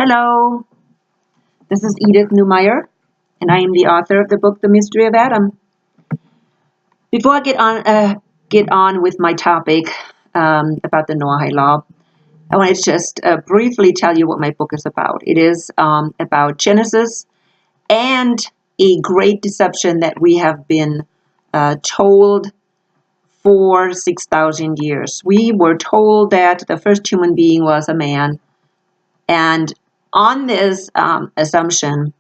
Hello, this is Edith Neumeyer, and I am the author of the book The Mystery of Adam. Before I get on with my topic about the Noahide Law, I want to just briefly tell you what my book is about. It is about Genesis and a great deception that we have been told for 6,000 years. We were told that the first human being was a man, and on this assumption,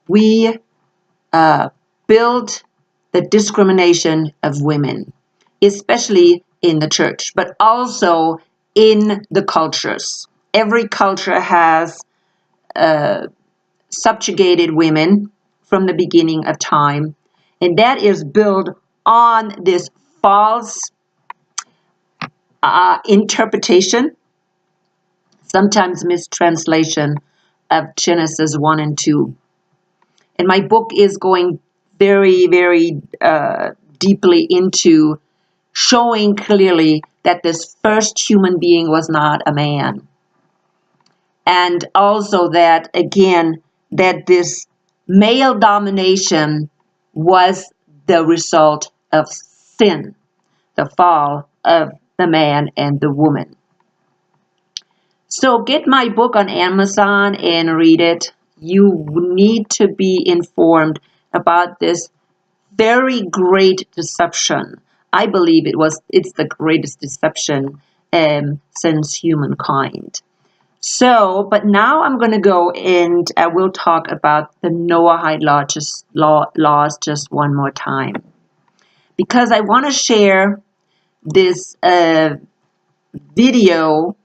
we build the discrimination of women, especially in the church, but also in the cultures. Every culture has subjugated women from the beginning of time, and that is built on this false interpretation, sometimes mistranslation of Genesis 1 and 2. And my book is going very, very deeply into showing clearly that this first human being was not a man. And also that, again, that this male domination was the result of sin, the fall of the man and the woman. So get my book on Amazon and read it. You need to be informed about this very great deception. I believe it's the greatest deception since humankind. So, but now I'm going to go and I will talk about the Noahide laws just one more time, because I want to share this video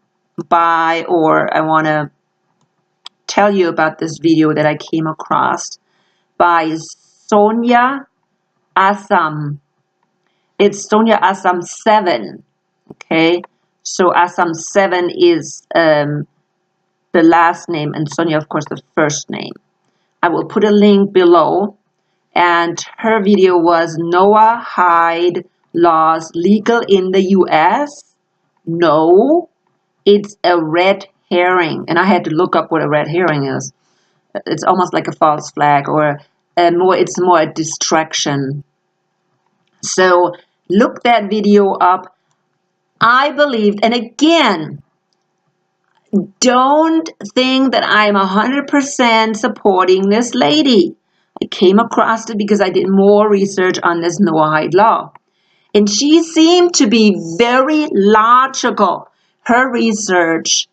I want to tell you about this video that I came across by Sonia Assam. It's Sonia Assam 7. Okay, so Assam 7 is the last name, and Sonia, of course, the first name. I will put a link below, and her video was Noahide Laws legal in the US? No, it's a red herring, and I had to look up what a red herring is. It's almost like a false flag, or it's more a distraction. So look that video up. I believed, and again, don't think that I'm 100% supporting this lady. I came across it because I did more research on this Noahide law, and she seemed to be very logical. Her research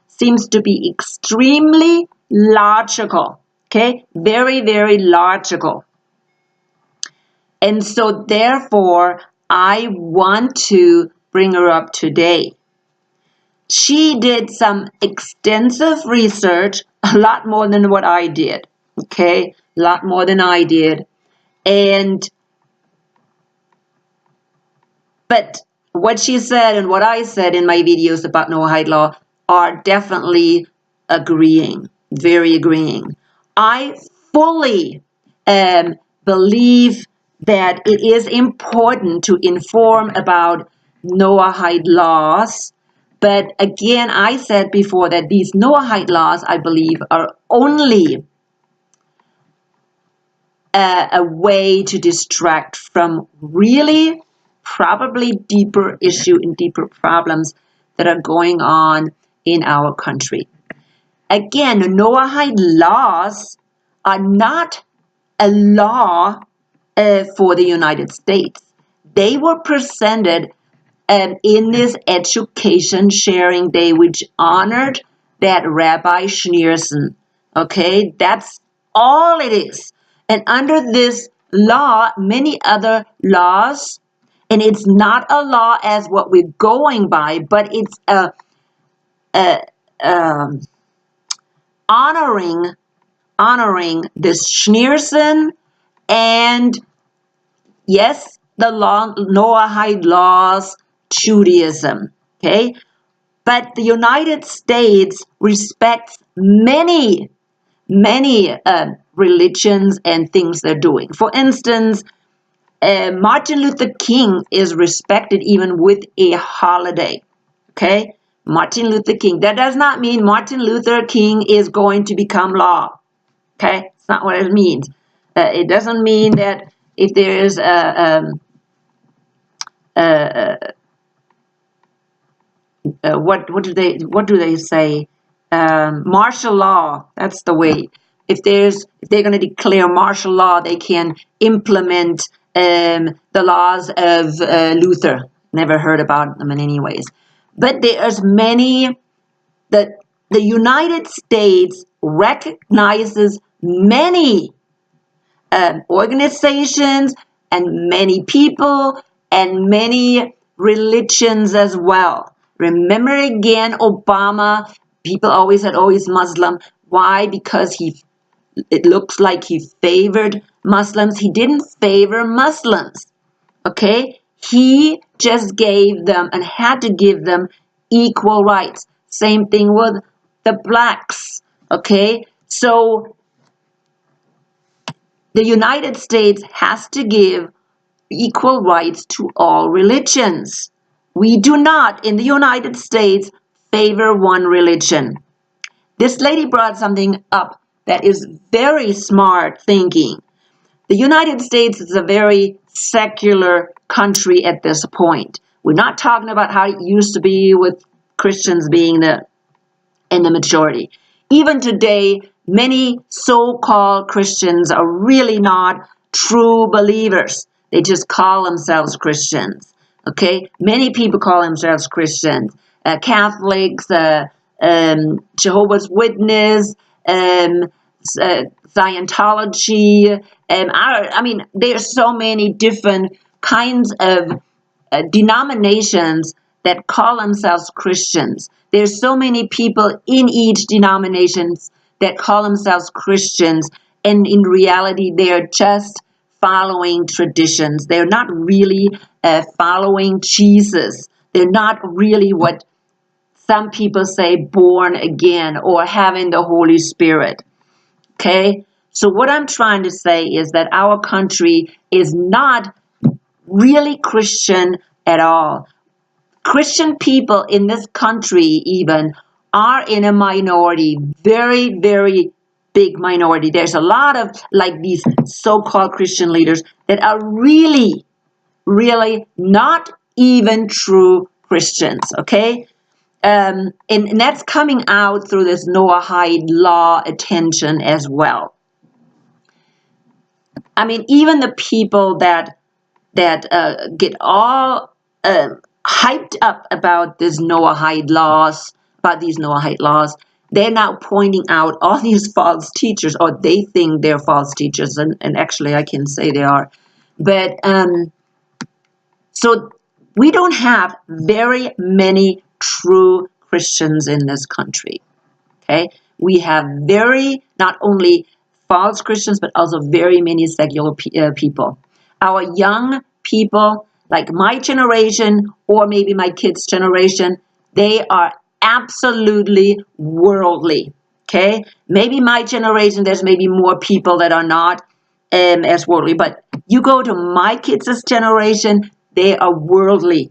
seems to be extremely logical, okay? Very, very logical. And so therefore, I want to bring her up today. She did some extensive research, a lot more than what I did, okay? A lot more than I did. But what she said and what I said in my videos about Noahide law are definitely agreeing, very agreeing. I fully believe that it is important to inform about Noahide laws. But again, I said before that these Noahide laws, I believe, are only a way to distract from really probably deeper issue and deeper problems that are going on in our country. Again, Noahide laws are not a law for the United States. They were presented in this education sharing day, which honored that Rabbi Schneerson. Okay, that's all it is. And under this law, many other laws, and it's not a law as what we're going by, but it's honoring this Schneerson and, yes, the Noahide laws, Judaism, okay? But the United States respects many religions and things they're doing. For instance, Martin Luther King is respected even with a holiday, okay? Martin Luther King. That does not mean Martin Luther King is going to become law. Okay, it's not what it means. It doesn't mean that if there is what do they say? Martial law. That's the way. If they're going to declare martial law, they can implement the laws of Luther. Never heard about them in any ways. But there's many. The United States recognizes many organizations and many people and many religions as well. Remember again, Obama, people always said, oh, he's Muslim. Why? Because it looks like he favored Muslims. He didn't favor Muslims, okay? He just gave them and had to give them equal rights. Same thing with the blacks, okay? So the United States has to give equal rights to all religions. We do not, in the United States, favor one religion. This lady brought something up that is very smart thinking. The United States is a very secular country at this point. We're not talking about how it used to be with Christians being in the majority. Even today, many so-called Christians are really not true believers. They just call themselves Christians. Okay? Many people call themselves Christians. Catholics, Jehovah's Witness, Scientology. I mean, there's so many different kinds of denominations that call themselves Christians. There's so many people in each denomination that call themselves Christians, and in reality, they're just following traditions. They're not really following Jesus. They're not really what some people say born again or having the Holy Spirit. Okay? So what I'm trying to say is that our country is not really Christian at all. Christian people in this country even are in a minority, very, very big minority. There's a lot of like these so-called Christian leaders that are really, really not even true Christians, okay? And that's coming out through this Noahide Law attention as well. I mean, even the people that get all hyped up about this Noahide laws, about these Noahide laws, they're now pointing out all these false teachers, or they think they're false teachers, and actually I can say they are. But so we don't have very many true Christians in this country. Okay, we have not only false Christians, but also very many secular people. Our young people, like my generation or maybe my kids' generation, they are absolutely worldly. Okay, maybe my generation, there's maybe more people that are not as worldly, but you go to my kids' generation, they are worldly.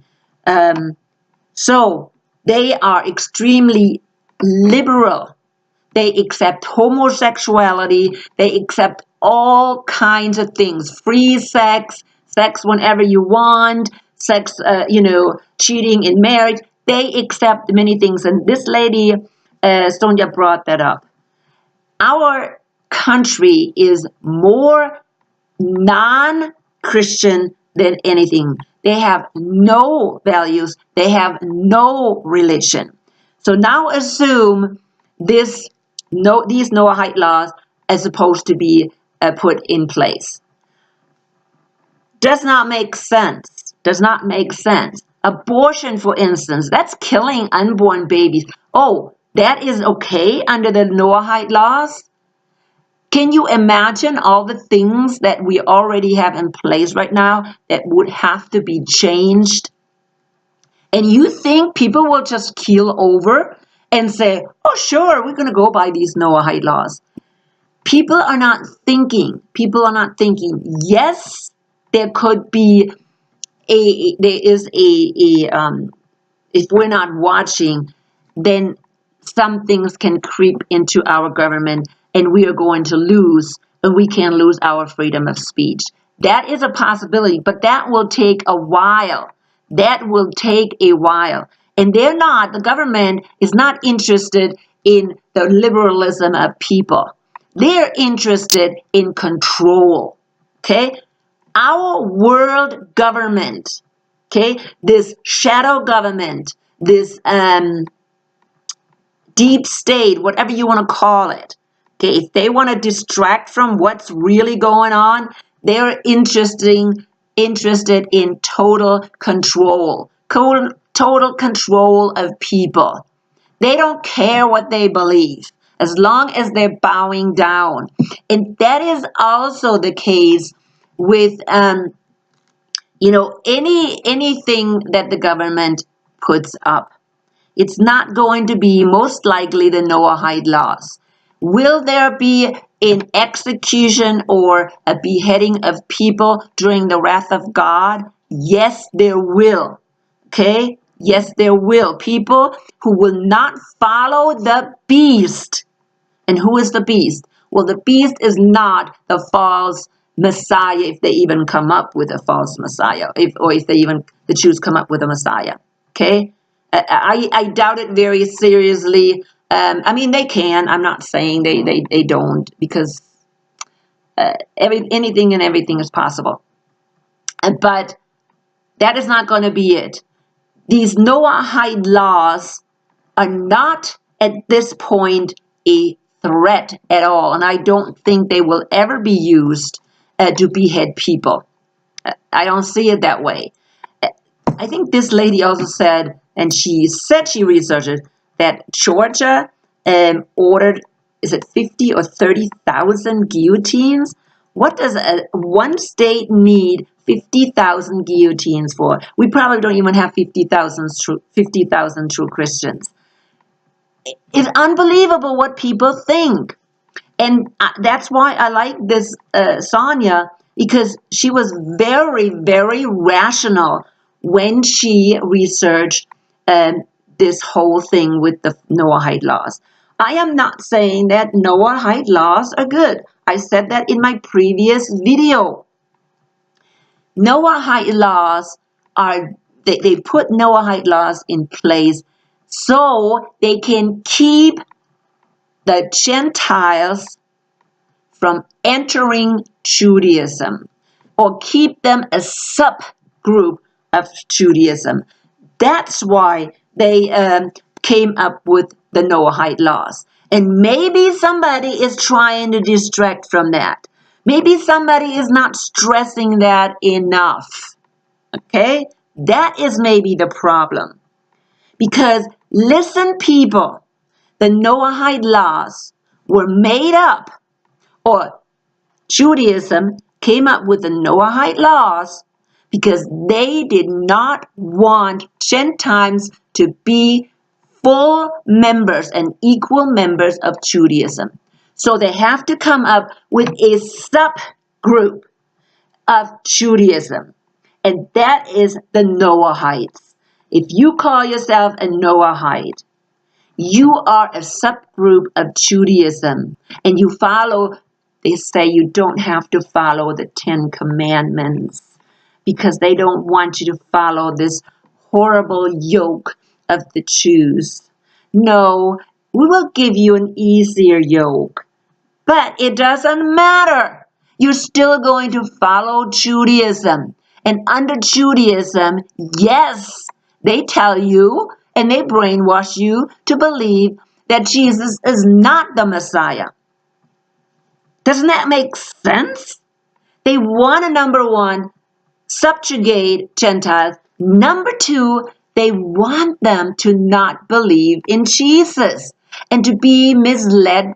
So they are extremely liberal. They accept homosexuality. They accept all kinds of things. Free sex, sex whenever you want, sex, cheating in marriage. They accept many things. And this lady, Sonia, brought that up. Our country is more non-Christian than anything. They have no values. They have no religion. So now assume these Noahide laws are supposed to be put in place. Does not make sense. Does not make sense. Abortion, for instance, that's killing unborn babies. Oh, that is okay under the Noahide laws? Can you imagine all the things that we already have in place right now that would have to be changed? And you think people will just keel over and say, oh, sure, we're going to go by these Noahide laws. People are not thinking. People are not thinking. Yes, there could be if we're not watching, then some things can creep into our government and we are going to lose, and we can lose our freedom of speech. That is a possibility, but that will take a while. That will take a while. And the government is not interested in the liberalism of people. They're interested in control. Okay? Our world government, okay, this shadow government, this deep state, whatever you want to call it, okay, if they want to distract from what's really going on, they're interested in total control of people. They don't care what they believe as long as they're bowing down. And that is also the case with anything that the government puts up. It's not going to be most likely the Noahide laws. Will there be an execution or a beheading of people during the wrath of God? Yes, there will. Okay? Yes, there will. People who will not follow the beast. And who is the beast? Well, the beast is not the false Messiah, if they even come up with a false Messiah, if the Jews come up with a Messiah. Okay? I doubt it very seriously. They can. I'm not saying they don't, because anything and everything is possible. But that is not going to be it. These Noahide laws are not at this point a threat at all, and I don't think they will ever be used to behead people. I don't see it that way. I think this lady also said, and she said she researched it, that Georgia ordered, is it 50 or 30,000 guillotines? What does one state need 50,000 guillotines for? We probably don't even have 50,000 true Christians. It's unbelievable what people think. And that's why I like this Sonia, because she was very, very rational when she researched this whole thing with the Noahide laws. I am not saying that Noahide laws are good. I said that in my previous video. Noahide laws they put Noahide laws in place so they can keep the Gentiles from entering Judaism, or keep them a subgroup of Judaism. That's why they came up with the Noahide laws. And maybe somebody is trying to distract from that. Maybe somebody is not stressing that enough. Okay? That is maybe the problem. Because listen, people, the Noahide laws were made up, or Judaism came up with the Noahide laws because they did not want Gentiles to be full members and equal members of Judaism. So they have to come up with a subgroup of Judaism, and that is the Noahides. If you call yourself a Noahide, you are a subgroup of Judaism, and you follow, they say you don't have to follow the 10 Commandments because they don't want you to follow this horrible yoke of the Jews. No, we will give you an easier yoke, but it doesn't matter. You're still going to follow Judaism. And under Judaism, yes, they tell you and they brainwash you to believe that Jesus is not the Messiah. Doesn't that make sense? They want to, number one, subjugate Gentiles. Number two, they want them to not believe in Jesus and to be misled,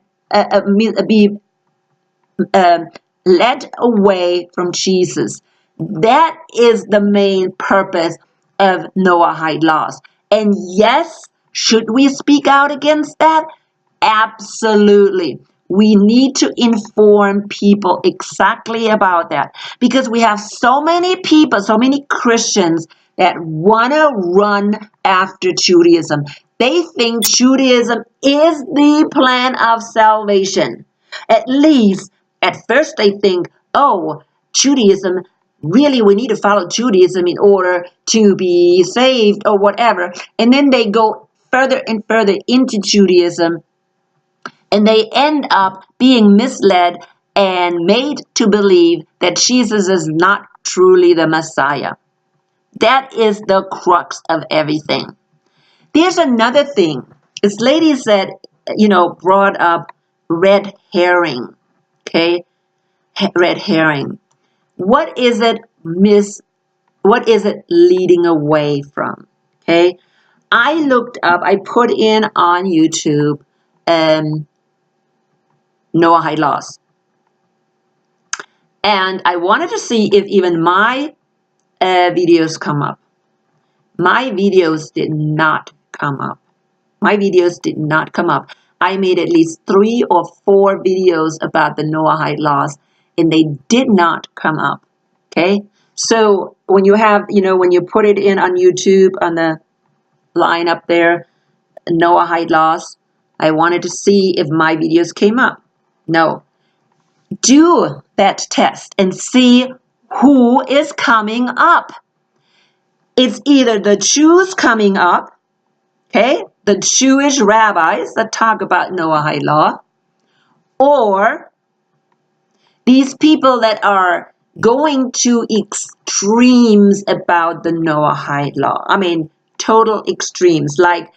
led away from Jesus. That is the main purpose of Noahide laws. And yes, should we speak out against that? Absolutely. We need to inform people exactly about that, because we have so many people, so many Christians that want to run after Judaism. They think Judaism is the plan of salvation. At least at first they think, oh, Judaism, really we need to follow Judaism in order to be saved or whatever. And then they go further and further into Judaism, and they end up being misled and made to believe that Jesus is not truly the Messiah. That is the crux of everything. There's another thing. This lady said, brought up red herring. Okay? Red herring. What is it leading away from? Okay? I put in on YouTube Noahide Laws. And I wanted to see if even my videos come up. My videos did not come up. My videos did not come up. I made at least 3 or 4 videos about the Noahide Laws, and they did not come up. Okay? So when you have, when you put it in on YouTube, on the line up there, Noahide Laws, I wanted to see if my videos came up. No. Do that test and see who is coming up. It's either the Jews coming up, okay, the Jewish rabbis that talk about Noahide Law, or these people that are going to extremes about the Noahide Law. I mean, total extremes, like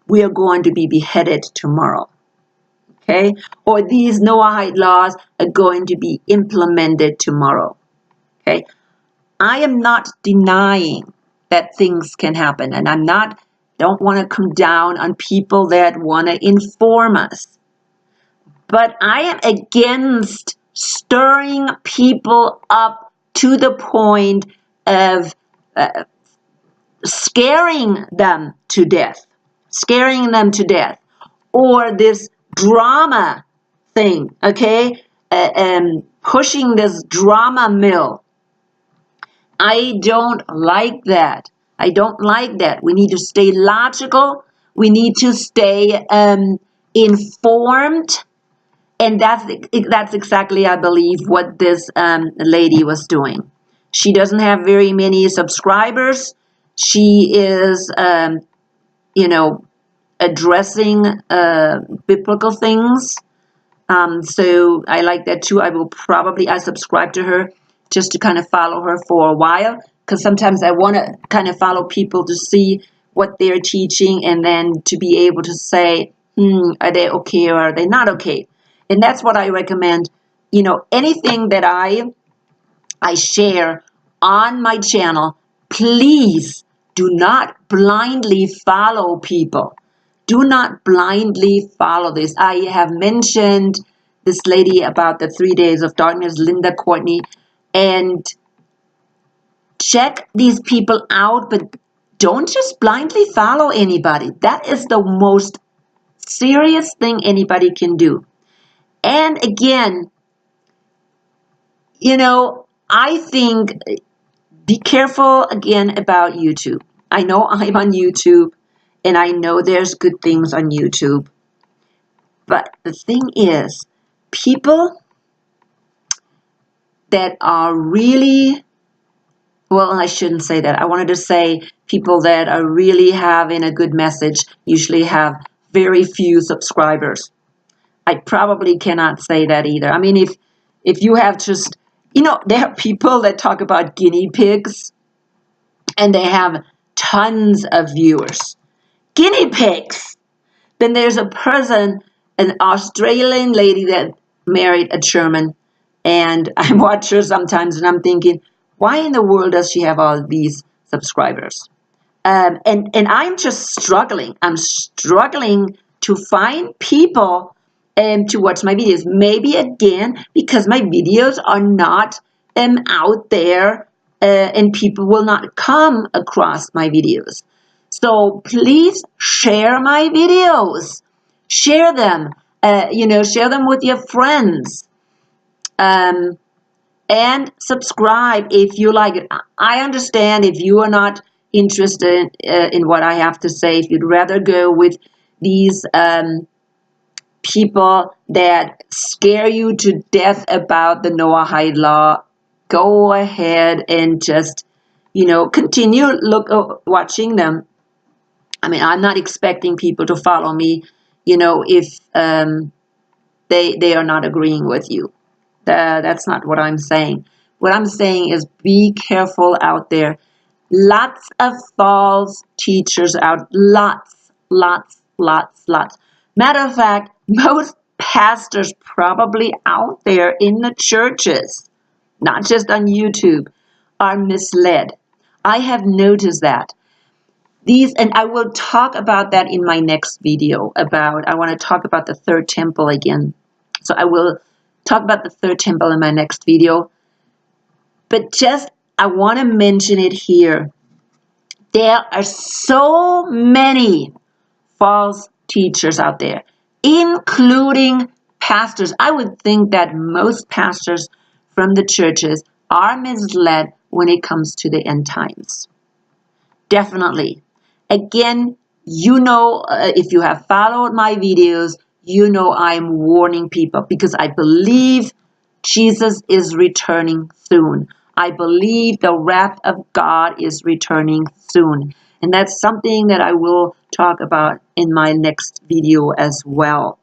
we are going to be beheaded tomorrow. Okay? Or these Noahide laws are going to be implemented tomorrow. Okay? I am not denying that things can happen, and don't want to come down on people that want to inform us. But I am against stirring people up to the point of scaring them to death. Or this drama thing, okay? Pushing this drama mill. I don't like that. We need to stay logical. We need to stay informed. And that's exactly, I believe, what this lady was doing. She doesn't have very many subscribers. She is, addressing biblical things. So I like that too. I subscribe to her just to kind of follow her for a while, because sometimes I want to kind of follow people to see what they're teaching, and then to be able to say, are they okay or are they not okay? And that's what I recommend. Anything that I share on my channel, please do not blindly follow people. Do not blindly follow this. I have mentioned this lady about the 3 days of darkness, Linda Courtney, and check these people out, but don't just blindly follow anybody. That is the most serious thing anybody can do. And again, I think be careful again about YouTube. I know I'm on YouTube, and I know there's good things on YouTube. But the thing is, people that are really, well, I shouldn't say that. I wanted to say people that are really having a good message usually have very few subscribers. I probably cannot say that either. I mean, if you have just, there are people that talk about guinea pigs, and they have tons of viewers. Guinea pigs! Then there's a person, an Australian lady that married a German, and I watch her sometimes and I'm thinking, why in the world does she have all these subscribers? And I'm just struggling. I'm struggling to find people to watch my videos. Maybe again, because my videos are not out there, and people will not come across my videos. So please share my videos. Share them. Share them with your friends. And subscribe if you like it. I understand if you are not, interested in what I have to say, if you'd rather go with these people that scare you to death about the Noahide Law, go ahead and just, continue watching them. I mean, I'm not expecting people to follow me, if they are not agreeing with you. That's not what I'm saying. What I'm saying is be careful out there. Lots of false teachers out. Lots. Matter of fact, most pastors probably out there in the churches, not just on YouTube, are misled. I have noticed that. And I will talk about that in my next video. I want to talk about the third temple again. So I will talk about the third temple in my next video. But I want to mention it here. There are so many false teachers out there, including pastors. I would think that most pastors from the churches are misled when it comes to the end times. Definitely. Again, if you have followed my videos, I'm warning people because I believe Jesus is returning soon. I believe the wrath of God is returning soon. And that's something that I will talk about in my next video as well.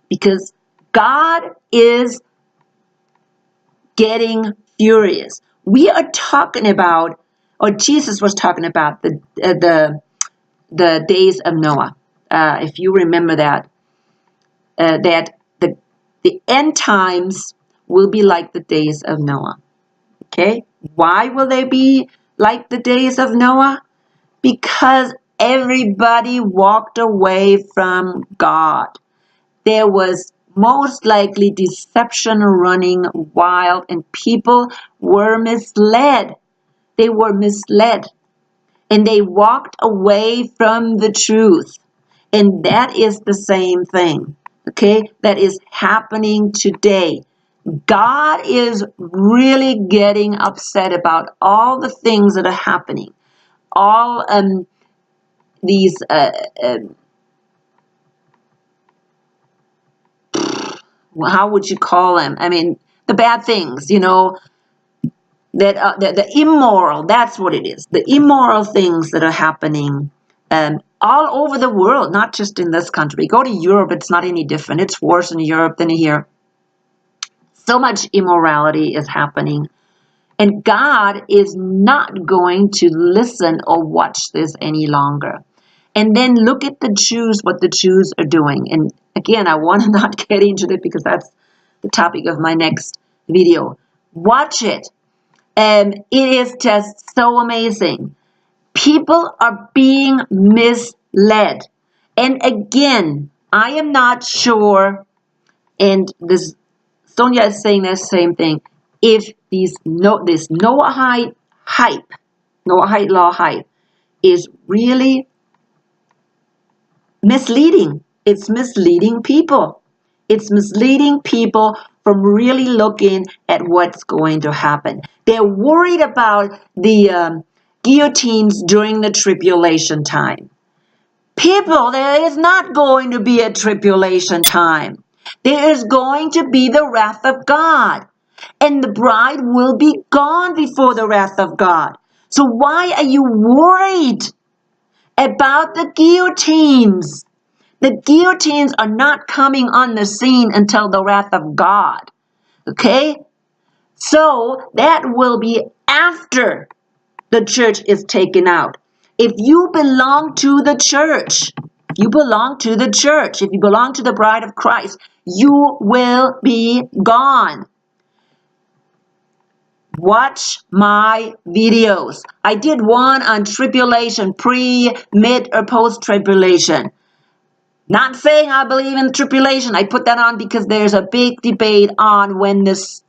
Because God is getting furious. We are talking about, or Jesus was talking about the days of Noah. If you remember that the end times will be like the days of Noah. Okay? Why will they be like the days of Noah? Because everybody walked away from God. There was most likely deception running wild, and people were misled. They were misled. And they walked away from the truth. And that is the same thing. Okay? That is happening today. God is really getting upset about all the things that are happening. All these how would you call them? I mean, the bad things, that the immoral, that's what it is. The immoral things that are happening all over the world, not just in this country. Go to Europe, it's not any different. It's worse in Europe than here. So much immorality is happening. And God is not going to listen or watch this any longer. And then look at the Jews, what the Jews are doing. And again, I want to not get into it because that's the topic of my next video. Watch it. It is just so amazing. People are being misled. And again, I am not sure, and Sonia is saying the same thing, if this Noahide Law hype is really misleading. It's misleading people. It's misleading people from really looking at what's going to happen. They're worried about the guillotines during the tribulation time. People, there is not going to be a tribulation time. There is going to be the wrath of God. And the bride will be gone before the wrath of God. So why are you worried about the guillotines? The guillotines are not coming on the scene until the wrath of God. Okay? So that will be after the church is taken out. If you belong to the church, if you belong to the bride of Christ, you will be gone. Watch my videos. I did one on tribulation, pre, mid, or post-tribulation. Not saying I believe in tribulation. I put that on because there's a big debate on when this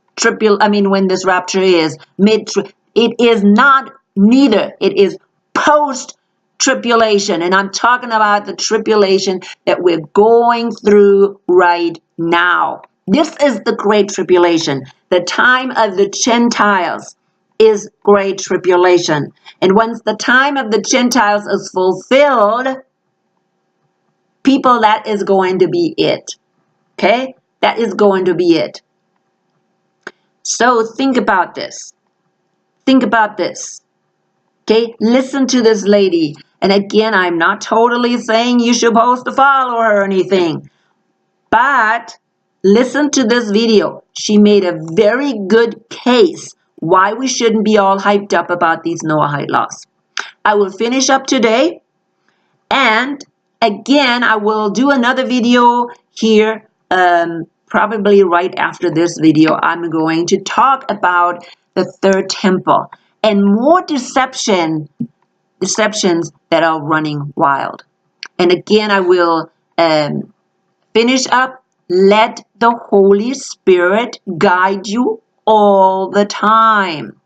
rapture is. It is not neither. It is post-tribulation. And I'm talking about the tribulation that we're going through right now. This is the great tribulation, the time of the Gentiles. is great tribulation. And once the time of the Gentiles is fulfilled, people, that is going to be it. Okay? That is going to be it. So think about this. Think about this. Okay? Listen to this lady. And again, I'm not totally saying you're supposed to follow her or anything. But listen to this video. She made a very good case why we shouldn't be all hyped up about these Noahide laws. I will finish up today. And again, I will do another video here, probably right after this video. I'm going to talk about the third temple and more deceptions that are running wild. And again, I will finish up. Let the Holy Spirit guide you all the time.